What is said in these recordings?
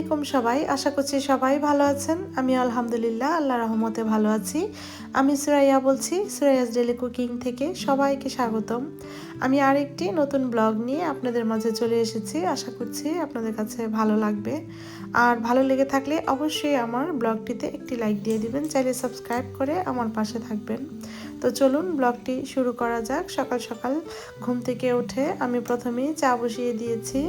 আলাইকুম সবাই, আশা করছি সবাই ভালো আছেন। আমি আলহামদুলিল্লাহ আল্লাহর রহমতে ভালো আছি। আমি সুরাইয়া বলছি, সুরাইয়াস ডেইলি কুকিং থেকে সবাইকে স্বাগতম। আমি আরেকটি নতুন ব্লগ নিয়ে আপনাদের মাঝে চলে এসেছি। আশা করছি আপনাদের কাছে ভালো লাগবে। আর ভালো লেগে থাকলে অবশ্যই আমার ব্লগটিতে একটি লাইক দিয়ে দিবেন, চাইলে সাবস্ক্রাইব করে আমার পাশে থাকবেন। তো চলুন ব্লগটি শুরু করা যাক। সকাল সকাল ঘুম থেকে উঠে আমি প্রথমেই চা বসিয়ে দিয়েছি।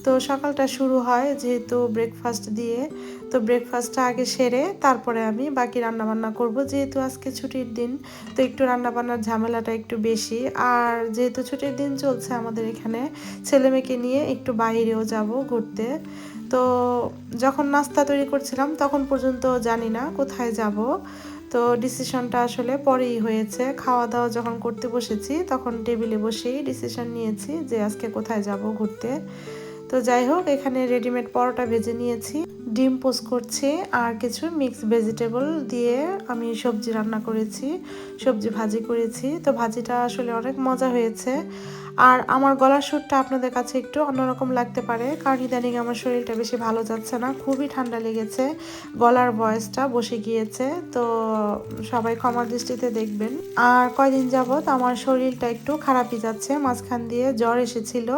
তো সকালটা শুরু হয় যেহেতু ব্রেকফাস্ট দিয়ে, তো ব্রেকফাস্টটা আগে সেরে তারপরে আমি বাকি রান্নাবান্না করব। যেহেতু আজকে ছুটির দিন, তো একটু রান্নাবান্নার ঝামেলাটা একটু বেশি। আর যেহেতু ছুটির দিন চলছে আমাদের এখানে, ছেলেমেয়েকে নিয়ে একটু বাইরেও যাব ঘুরতে। তো যখন নাস্তা তৈরি করছিলাম তখন পর্যন্ত জানি না কোথায় যাব। তো ডিসিশনটা আসলে পরেই হয়েছে। খাওয়া দাওয়া যখন করতে বসেছি তখন টেবিলে বসেই ডিসিশন নিয়েছি যে আজকে কোথায় যাব ঘুরতে। তো যাই হোক, এখানে রেডিমেড পরোটা ভেজে নিয়েছি, ডিম পোস্ট করছি, আর কিছু মিক্স ভেজিটেবল দিয়ে আমি সবজি রান্না করেছি, সবজি ভাজি করেছি। তো ভাজিটা আসলে অনেক মজা হয়েছে। আর আমার গলার সুরটা আপনাদের কাছে একটু অন্যরকম লাগতে পারে, কারণ ইদানিং আমার শরীরটা বেশি ভালো যাচ্ছে না, খুবই ঠান্ডা লেগেছে, গলার ভয়েসটা বসে গিয়েছে। তো সবাই ক্ষমার দৃষ্টিতে দেখবেন। আর কয়দিন যাবত আমার শরীরটা একটু খারাপই যাচ্ছে, মাঝখান দিয়ে জ্বর এসেছিল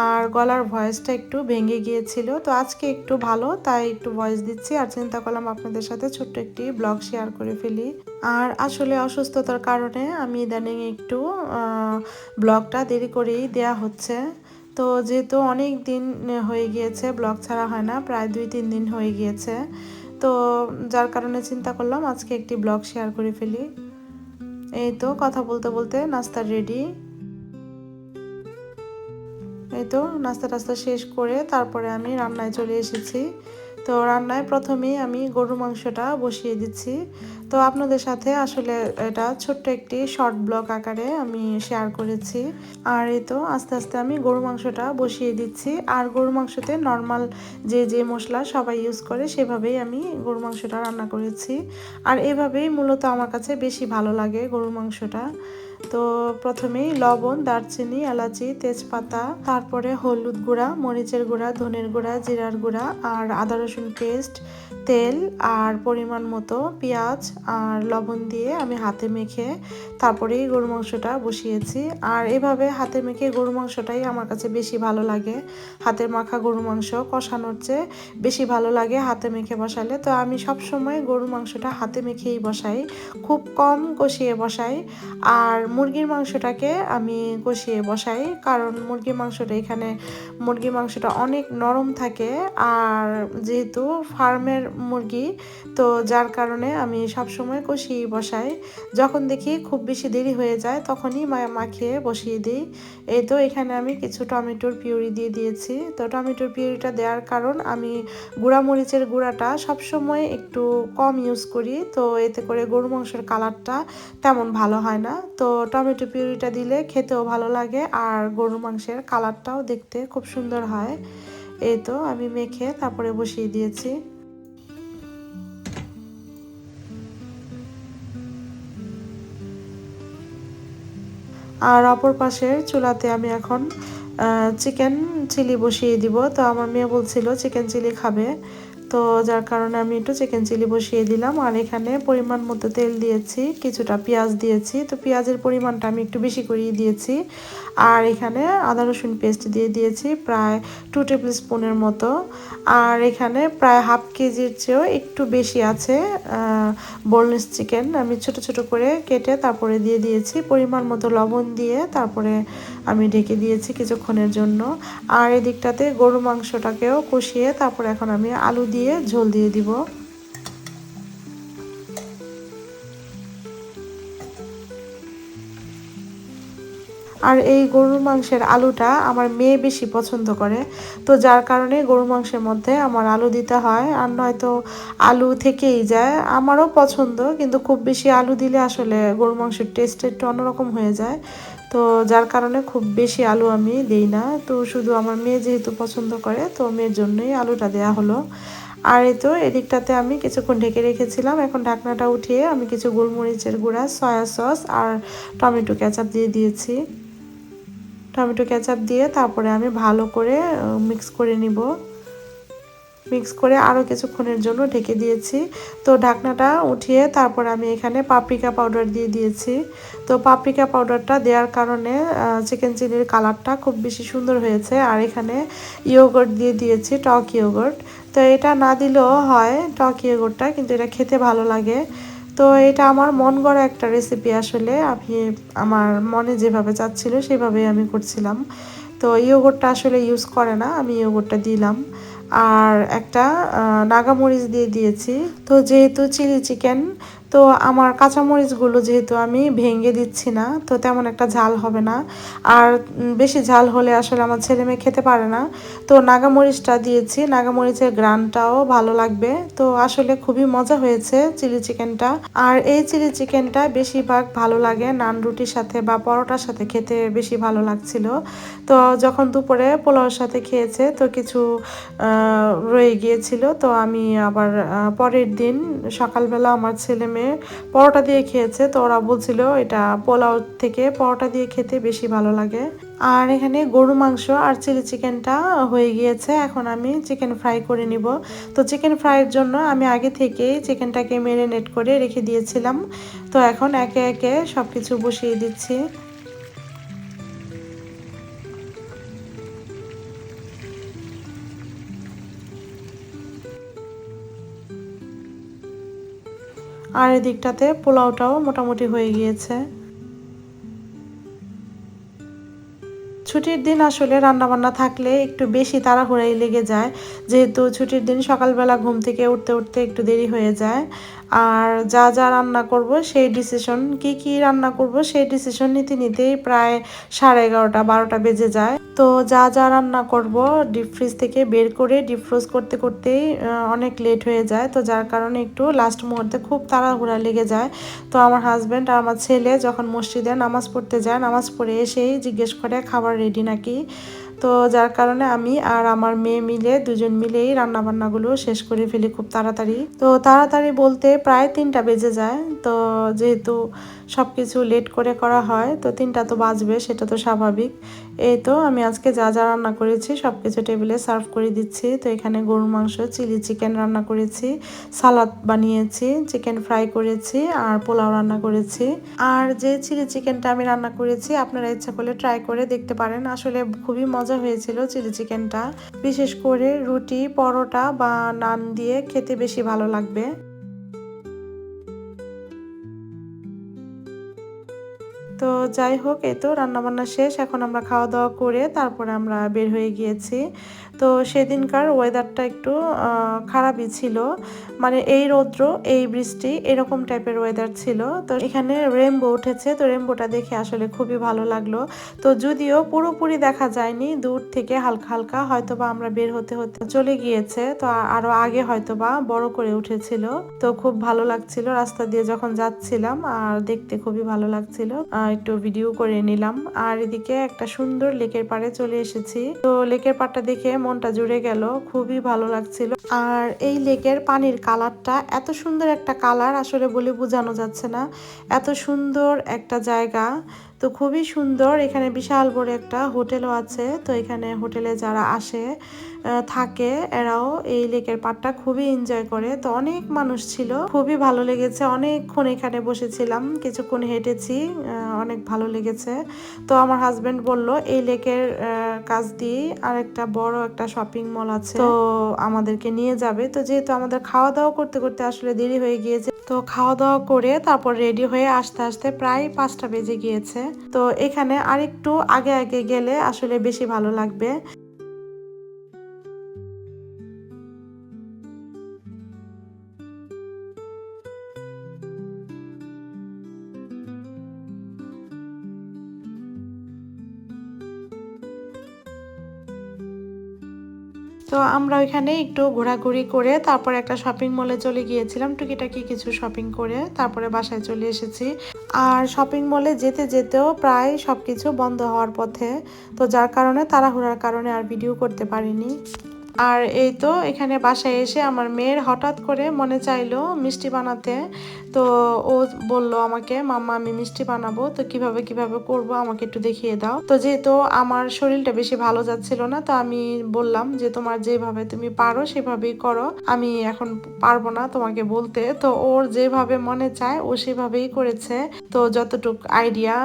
আর গলার ভয়েসটা একটু ভেঙে গিয়েছিল। তো আজকে একটু ভালো, তাই একটু ভয়েস দিচ্ছি আর চিন্তা করলাম আপনাদের সাথে ছোট্ট একটি ব্লগ শেয়ার করে ফেলি। আর আসলে অসুস্থতার কারণে আমি ইদানিং একটু ব্লগটা দেরি করেই দেয়া হচ্ছে। তো যেহেতু অনেক দিন হয়ে গিয়েছে ব্লগ ছাড়া হয় না, প্রায় 2-3 দিন হয়ে গিয়েছে, তো যার কারণে চিন্তা করলাম আজকে একটি ব্লগ শেয়ার করে ফেলি। এই তো কথা বলতে বলতে নাস্তা রেডি। এই তো নাস্তা টাস্তা শেষ করে তারপরে আমি রান্নায় চলে এসেছি। তো রান্নায় প্রথমেই আমি গরু মাংসটা বসিয়ে দিচ্ছি। তো আপনাদের সাথে আসলে এটা ছোট্ট একটি শর্ট ব্লগ আকারে আমি শেয়ার করেছি। আর এই তো আস্তে আস্তে আমি গরু মাংসটা বসিয়ে দিচ্ছি। আর গরু মাংসতে নর্মাল যে যে মশলা সবাই ইউজ করে সেভাবেই আমি গরু মাংসটা রান্না করেছি। আর এভাবেই মূলত আমার কাছে বেশি ভালো লাগে গরু মাংসটা। তো প্রথমেই লবণ, দারচিনি, এলাচি, তেজপাতা, তারপরে হলুদ গুঁড়া, মরিচের গুঁড়া, ধনের গুঁড়া, জিরার গুঁড়া, আর আদা রসুন পেস্ট, তেল আর পরিমাণ মতো পেঁয়াজ আর লবণ দিয়ে আমি হাতে মেখে তারপরেই গরু মাংসটা বসিয়েছি। আর এভাবে হাতে মেখে গরু মাংসটাই আমার কাছে বেশি ভালো লাগে। হাতের মাখা গরু মাংস কষানোর চেয়ে বেশি ভালো লাগে হাতে মেখে বসালে। তো আমি সবসময় গরু মাংসটা হাতে মেখেই বসাই, খুব কম কষিয়ে বসাই। আর মুরগির মাংসটাকে আমি কষিয়ে বসাই, কারণ মুরগির মাংসটা অনেক নরম থাকে। আর যেহেতু ফার্মের মুরগি, তো যার কারণে আমি সবসময় কষিয়ে বসাই। যখন দেখি খুব বেশি দেরি হয়ে যায় তখনই মাখিয়ে বসিয়ে দিই। এই তো এখানে আমি কিছু টমেটোর পিউরি দিয়ে দিয়েছি। তো টমেটোর পিউরিটা দেওয়ার কারণ আমি মরিচের গুঁড়াটা সবসময় একটু কম ইউজ করি, তো এতে করে গরু মাংসের কালারটা তেমন ভালো হয় না। তো টমেটো পিউরিটা দিলে খেতেও ভালো লাগে আর গরুর মাংসের কালারটাও দেখতে খুব সুন্দর হয়। এই তো আমি মেখে তারপরে বসিয়ে দিয়েছি। আর অপর পাশের চুলাতে আমি এখন চিকেন চিলি বসিয়ে দিব। তো আমার মেয়ে বলছিল চিকেন চিলি খাবে, তো যার কারণে আমি একটু চিকেন চিলি বসিয়ে দিলাম। আর এখানে পরিমাণ মতো তেল দিয়েছি, কিছুটা পেঁয়াজ দিয়েছি। তো পেঁয়াজের পরিমাণটা আমি একটু বেশি করিয়ে দিয়েছি। আর এখানে আদা রসুন পেস্ট দিয়ে দিয়েছি প্রায় 2 টেবিল স্পুনের মতো। আর এখানে প্রায় হাফ কেজির চেয়েও একটু বেশি আছে বোনলেস চিকেন, আমি ছোট ছোট করে কেটে তারপরে দিয়ে দিয়েছি। পরিমাণ মতো লবণ দিয়ে তারপরে আমি ঢেকে দিয়েছি কিছুক্ষণের জন্য। আর এদিকটাতে গরু মাংসটাকেও কষিয়ে তারপরে এখন আমি আলু দিয়ে ঝোল দিয়ে দিব। আর এই গরুর মাংসের আলুটা আমার মেয়ে বেশি পছন্দ করে, তো যার কারণে গরু মাংসের মধ্যে আমার আলু দিতে হয়, আর নয়তো আলু থেকেই যায়। আমারও পছন্দ, কিন্তু খুব বেশি আলু দিলে আসলে গরু মাংসের টেস্ট একটু অন্যরকম হয়ে যায়। তো যার কারণে খুব বেশি আলু আমি দিই না। তো শুধু আমার মেয়ে যেহেতু পছন্দ করে, তো মেয়ের জন্যই আলুটা দেয়া হলো। আর এই তো এদিকটাতে আমি কিছুক্ষণ ঢেকে রেখেছিলাম, এখন ঢাকনাটা উঠিয়ে আমি কিছু গোলমরিচের গুঁড়া, সয়া সস আর টমেটো কেচাপ দিয়ে দিয়েছি। টমেটো কেচাপ দিয়ে তারপরে আমি ভালো করে মিক্স করে নিব। মিক্স করে আরও কিছুক্ষণের জন্য ঢেকে দিয়েছি। তো ঢাকনাটা উঠিয়ে তারপর আমি এখানে পাপরিকা পাউডার দিয়ে দিয়েছি। তো পাপরিকা পাউডারটা দেওয়ার কারণে চিকেন চিলির কালারটা খুব বেশি সুন্দর হয়েছে। আর এখানে ইয়োগর্ট দিয়ে দিয়েছি, টক ইয়োগর্ট। তো এটা না দিলেও হয় টক ইয়োগর্টটা, কিন্তু এটা খেতে ভালো লাগে। তো এটা আমার মন গড়া একটা রেসিপি, আসলে আমি আমার মনে যেভাবে চাচ্ছিল সেভাবেই আমি করছিলাম। তো ইয়োগর্টটা আসলে ইউজ করে না, আমি ইয়োগর্টটা দিলাম। আর একটা নাগামরিচ দিয়ে দিয়েছি। তো যেহেতু চিলি চিকেন, তো আমার কাঁচামরিচগুলো যেহেতু আমি ভেঙে দিচ্ছি না, তো তেমন একটা ঝাল হবে না। আর বেশি ঝাল হলে আসলে আমার ছেলে মেয়ে খেতে পারে না। তো নাগামরিচটা দিয়েছি, নাগামরিচের গ্রানটাও ভালো লাগবে। তো আসলে খুবই মজা হয়েছে চিলি চিকেনটা। আর এই চিলি চিকেনটা বেশিরভাগ ভালো লাগে নান রুটির সাথে বা পরোটার সাথে খেতে বেশি ভালো লাগছিল। তো যখন দুপুরে পোলাওর সাথে খেয়েছে, তো কিছু রয়ে গিয়েছিল। তো আমি আবার পরের দিন সকালবেলা আমার ছেলে মেয়ে পরোটা দিয়ে খেয়েছে। তো ওরা বলছিল এটা পোলাও থেকে পরোটা দিয়ে খেতে বেশি ভালো লাগে। আর এখানে গরু মাংস আর চিলি চিকেনটা হয়ে গিয়েছে। এখন আমি চিকেন ফ্রাই করে নিব। তো চিকেন ফ্রাইয়ের জন্য আমি আগে থেকেই চিকেনটাকে ম্যারিনেট করে রেখে দিয়েছিলাম। তো এখন একে একে সব কিছু বসিয়ে দিচ্ছি। আর এদিকটাতে পোলাওটাও মোটামুটি হয়ে গিয়েছে। ছুটির দিন আসলে রান্নাবান্না থাকলে একটু বেশি তাড়াহুড়াই লেগে যায়, যেহেতু ছুটির দিন সকালবেলা ঘুম থেকে উঠতে উঠতে একটু দেরি হয়ে যায়। আর যা যা রান্না করব সেই ডিসিশন, কি রান্না করব সেই ডিসিশন নিতে নিতেই প্রায় 11:30-12টা বেজে যায়। তো যা যা রান্না করব ডিপ ফ্রিজ থেকে বের করে ডিপ ফ্রোজ করতে করতেই অনেক লেট হয়ে যায়। তো যার কারণে একটু লাস্ট মুহূর্তে খুব তাড়াহুড়া লেগে যায়। তো আমার হাজব্যান্ড আর আমার ছেলে যখন মসজিদে নামাজ পড়তে যায়, নামাজ পড়ে এসেই জিজ্ঞেস করে খাবার রেডি নাকি। তো যার কারণে আমি আর আমার মেয়ে মিলে দুজন মিলেই রান্নাবান্নাগুলো শেষ করে ফেলি খুব তাড়াতাড়ি। তো তাড়াতাড়ি বলতে প্রায় 3টা বেজে যায়। তো যেহেতু সব কিছু লেট করে করা হয়, তো 3টা তো বাজবে, সেটা তো স্বাভাবিক। এই তো আমি আজকে যা যা রান্না করেছি সব কিছু টেবিলে সার্ভ করে দিচ্ছি। তো এখানে গরুর মাংস, চিলি চিকেন রান্না করেছি, সালাদ বানিয়েছি, চিকেন ফ্রাই করেছি আর পোলাও রান্না করেছি। আর যে চিলি চিকেনটা আমি রান্না করেছি আপনারা ইচ্ছা করলে ট্রাই করে দেখতে পারেন। আসলে খুবই মজা হয়েছিল চিলি চিকেনটা, বিশেষ করে রুটি, পরোটা বা নান দিয়ে খেতে বেশি ভালো লাগবে। তো যাই হোক, এই তো রান্নাবান্না শেষ, এখন আমরা খাওয়া দাওয়া করে তারপরে আমরা বের হয়ে গিয়েছি। তো সেদিনকার ওয়েদারটা একটু খারাপই ছিল, মানে এই রৌদ্র এই বৃষ্টি এরকম টাইপের ওয়েদার ছিল। তো এখানে রেইনবো উঠেছে, তো রেইনবোটা দেখে আসলে খুবই ভালো লাগলো। তো যদিও পুরোপুরি দেখা যায়নি, দূর থেকে হালকা হালকা হয়তোবা আমরা বের হতে হতে চলে গিয়েছে, তো আরো আগে হয়তোবা বড় করে উঠেছিল। তো খুব ভালো লাগছিল রাস্তা দিয়ে যখন যাচ্ছিলাম, আর দেখতে খুবই ভালো লাগছিল। একটু ভিডিও করে নিলাম। আর এদিকে একটা সুন্দর লেকের পাড়ে চলে এসেছি। তো লেকের পাড়টা দেখে মনটা জুড়ে গেল, খুবই ভালো লাগছিল। আর এই লেকের পানির কালারটা এত সুন্দর একটা কালার, আসলে বলে বোঝানো যাচ্ছে না, এত সুন্দর একটা জায়গা। তো খুবই সুন্দর। এখানে বিশাল বড় একটা হোটেলও আছে। তো এখানে হোটেলে যারা আসে থাকে, এরাও এই লেকের পাড়টা খুবই এনজয় করে। তো অনেক মানুষ ছিল, খুবই ভালো লেগেছে। অনেকক্ষণ এখানে বসেছিলাম, কিছুক্ষণ হেঁটেছি, অনেক ভালো লেগেছে। তো আমার হাজবেন্ড বলল এই লেকের কাছ দিয়ে আরেকটা বড় একটা শপিং মল আছে, তো আমাদেরকে নিয়ে যাবে। তো যেহেতু আমাদের খাওয়া দাওয়া করতে করতে আসলে দেরি হয়ে গিয়েছে, তো খাওয়া দাওয়া করে তারপর রেডি হয়ে আসতে আসতে প্রায় 5টা বেজে গিয়েছে। তো এখানে আরেকটু আগে আগে গেলে আসলে বেশি ভালো লাগবে। তো আমরা ওইখানে একটু ঘোরাঘুরি করে তারপর একটা শপিং মলে চলে গিয়েছিলাম, টুকিটাকি কিছু শপিং করে তারপরে বাসায় চলে এসেছি। আর শপিং মলে যেতে যেতেও প্রায় সবকিছু বন্ধ হওয়ার পথে, তো যার কারণে তাড়াহুড়ার কারণে আর ভিডিও করতে পারিনি। আর এই তো এখানে বাসায় এসে আমার মেয়ের হঠাৎ করে মনে চাইলো মিষ্টি বানাতে। তো ও বলল আমাকে, মাম্মা আমি মিষ্টি বানাবো, তো কিভাবে কিভাবে করব আমাকে একটু দেখিয়ে দাও। তো যেহেতু আমার শরীরটা বেশি ভালো যাচ্ছিল না, তো আমি বললাম যে তোমার যেভাবে তুমি পারো সেভাবেই করো, আমি এখন পারবো না তোমাকে বলতে। তো ওর যেভাবে মনে চায় ও সেভাবেই করেছে। তো যতটুক আইডিয়া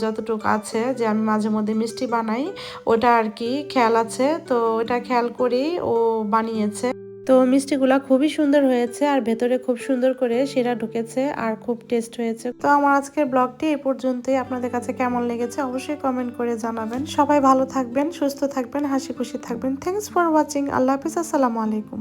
যতটুক আছে যে আমি মাঝে মধ্যে মিষ্টি বানাই, ওটা আর কি খেয়াল আছে, তো ওটা খেয়াল করেই ও বানিয়েছে। তো মিষ্টিগুলা খুবই সুন্দর হয়েছে আর ভেতরে খুব সুন্দর করে শিরা ঢুকেছে আর খুব টেস্ট হয়েছে। তো আমার আজকের ব্লগটি এই পর্যন্তই। আপনাদের কাছে কেমন লেগেছে অবশ্যই কমেন্ট করে জানাবেন। সবাই ভালো থাকবেন, সুস্থ থাকবেন, হাসি খুশি থাকবেন। Thanks for watching. আল্লাহ হাফিজ, আসসালামু আলাইকুম।